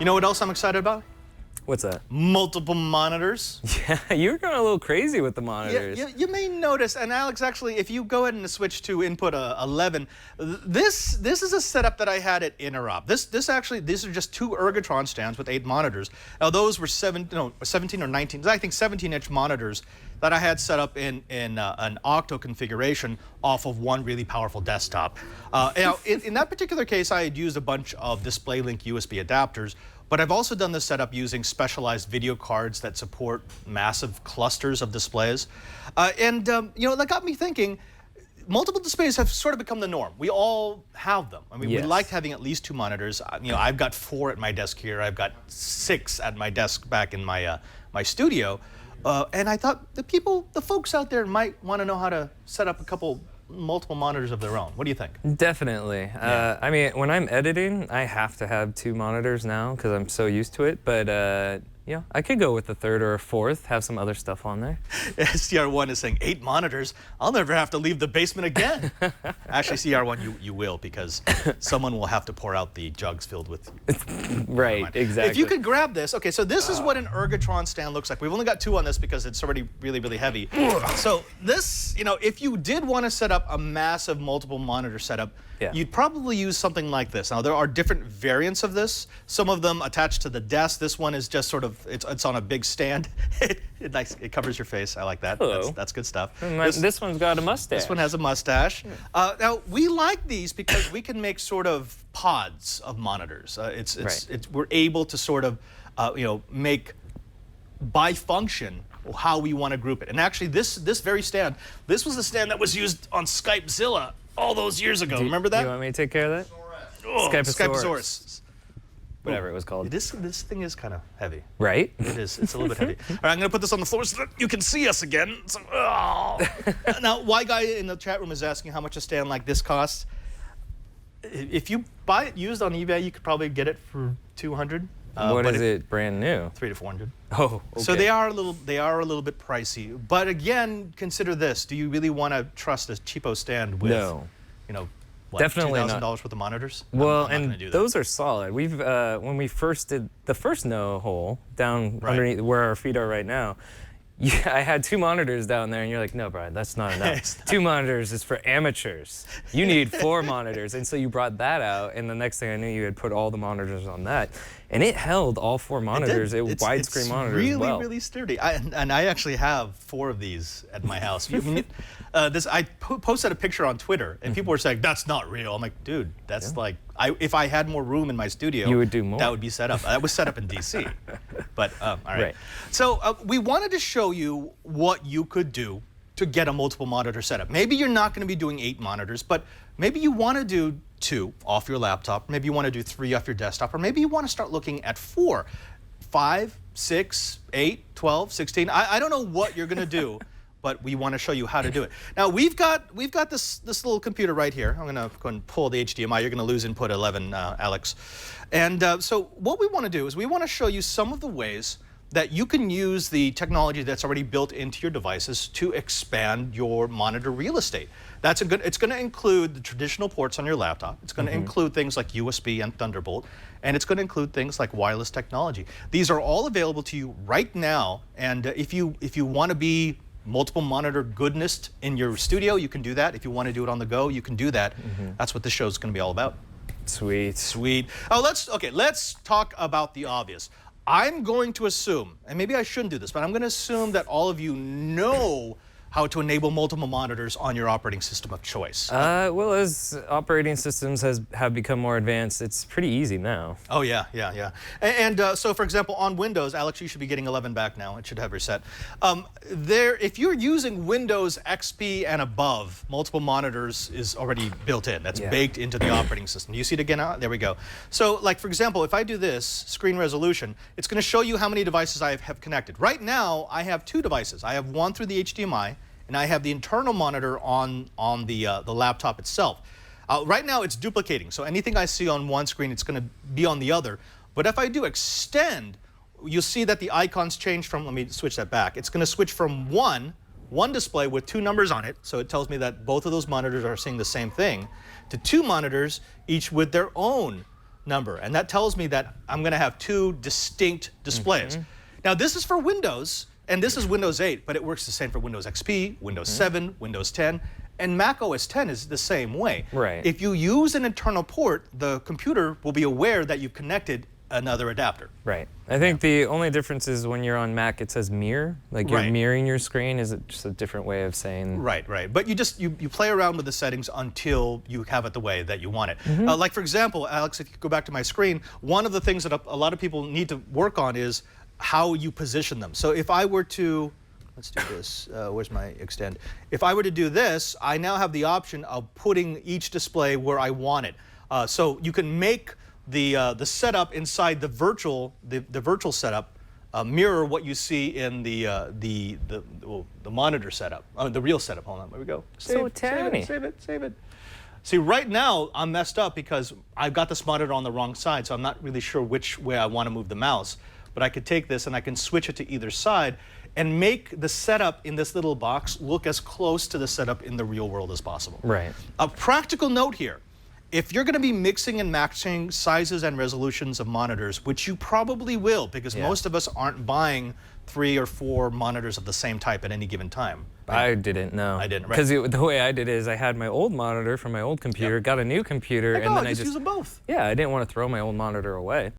You know what else I'm excited about? What's that? Multiple monitors. Yeah, you were going a little crazy with the monitors. You may notice, and Alex, actually, if you go ahead and switch to input 11, this is a setup that I had at Interop. These are just two Ergotron stands with 8 monitors. Now those were 17 or 19, I think 17-inch monitors that I had set up in an octo configuration off of one really powerful desktop. Now, in that particular case, I had used a bunch of DisplayLink USB adapters. But I've also done this setup using specialized video cards that support massive clusters of displays. You know, that got me thinking, multiple displays have sort of become the norm. We all have them. I mean, yes. We like having at least 2 monitors. You know, I've got 4 at my desk here. I've got 6 at my desk back in my, my studio. And I thought the folks out there might want to know how to set up a couple multiple monitors of their own. What do you think? Definitely. Yeah. I mean, when I'm editing, I have to have 2 monitors now because I'm so used to it. But yeah, I could go with a 3rd or a 4th, have some other stuff on there. CR1 is saying 8 monitors. I'll never have to leave the basement again. Actually, CR1, you will, because someone will have to pour out the jugs filled with. Right, exactly. If you could grab this, okay, so this is what an Ergotron stand looks like. We've only got 2 on this because it's already really, really heavy. So this, you know, if you did want to set up a massive multiple monitor setup, yeah. You'd probably use something like this. Now, there are different variants of this. Some of them attached to the desk. This one is just sort of, it's on a big stand. It covers your face. I like that. Hello. That's good stuff. This one's got a mustache. This one has a mustache. Now, we like these because we can make sort of pods of monitors. We're able to sort of, you know, make by function how we want to group it. And actually, this very stand, this was the stand that was used on Skypezilla all those years ago. Remember that? You want me to take care of that? Oh, Skypesaurus. Whatever it was called. This thing is kind of heavy. Right? It is. It's a little bit heavy. All right, I'm going to put this on the floor so that you can see us again. So, oh. Now, Y Guy in the chat room is asking how much a stand like this costs. If you buy it used on eBay, you could probably get it for $200. What is it brand new? $300 to $400. Oh, okay. So they are a little bit pricey. But again, consider this: do you really want to trust a cheapo stand with, you know, what, definitely $2,000 worth of monitors? Well, I'm and those are solid. We've when we first did the first no hole down underneath where our feet are right now. Yeah, I had 2 monitors down there, and you're like, no, Brian, that's not enough. 2 monitors is for amateurs. You need 4 monitors. And so you brought that out, and the next thing I knew, you had put all the monitors on that. And it held all 4 monitors. It was widescreen monitors really, as well. really sturdy. And I actually have 4 of these at my house. I posted a picture on Twitter, and people were saying, that's not real. I'm like, dude, that's like, if I had more room in my studio, you would do more. That would be set up. That was set up in DC. But, all right. So we wanted to show you what you could do to get a multiple monitor setup. Maybe you're not going to be doing 8 monitors, but maybe you want to do 2 off your laptop. Maybe you want to do 3 off your desktop, or maybe you want to start looking at 4, 5, 6, 8, 12, 16. I don't know what you're going to do. But we want to show you how to do it. Now we've got this little computer right here. I'm going to go and pull the HDMI. You're going to lose input 11, Alex. And so what we want to do is we want to show you some of the ways that you can use the technology that's already built into your devices to expand your monitor real estate. It's going to include the traditional ports on your laptop. It's going to include things like USB and Thunderbolt, and it's going to include things like wireless technology. These are all available to you right now. And if you want to be multiple monitor goodness in your studio, you can do that. If you want to do it on the go, you can do that. That's what this show is going to be all about. Sweet. Sweet. Oh, let's talk about the obvious. I'm going to assume, and maybe I shouldn't do this, but I'm going to assume that all of you know how to enable multiple monitors on your operating system of choice. Well, as operating systems have become more advanced, it's pretty easy now. Oh, yeah. And so, for example, on Windows, Alex, you should be getting 11 back now. It should have reset. If you're using Windows XP and above, multiple monitors is already built in. That's baked into the operating system. Do you see it again? There we go. So, like, for example, if I do this, screen resolution, it's going to show you how many devices I have connected. Right now, I have 2 devices. I have one through the HDMI, and I have the internal monitor on the laptop itself. Right now, it's duplicating. So anything I see on one screen, it's going to be on the other. But if I do extend, you'll see that the icons change from, let me switch that back. It's going to switch from one display with 2 numbers on it. So it tells me that both of those monitors are seeing the same thing, to 2 monitors, each with their own number, and that tells me that I'm going to have two distinct displays. Now, this is for Windows, and this is Windows 8, but it works the same for Windows XP, Windows 7, Windows 10, and Mac OS 10 is the same way. Right. If you use an internal port, the computer will be aware that you've connected another adapter. Right. I think the only difference is when you're on Mac, it says mirror. Like you're mirroring your screen. Is it just a different way of saying? Right, right. But you play around with the settings until you have it the way that you want it. Like for example, Alex, if you go back to my screen, one of the things that a lot of people need to work on is how you position them. So if I were to, let's do this, where's my extend? If I were to do this, I now have the option of putting each display where I want it. So you can make the setup inside the virtual setup mirror what you see in the monitor setup, the real setup. Hold on, there we go. So tiny. Save it. See, right now I'm messed up because I've got this monitor on the wrong side, so I'm not really sure which way I want to move the mouse. But I could take this and I can switch it to either side and make the setup in this little box look as close to the setup in the real world as possible. Right. A practical note here. If you're going to be mixing and matching sizes and resolutions of monitors, which you probably will, because most of us aren't buying 3 or 4 monitors of the same type at any given time. I didn't know. I didn't, right. Because the way I did it is I had my old monitor from my old computer, got a new computer, and then I just use them both. Yeah, I didn't want to throw my old monitor away.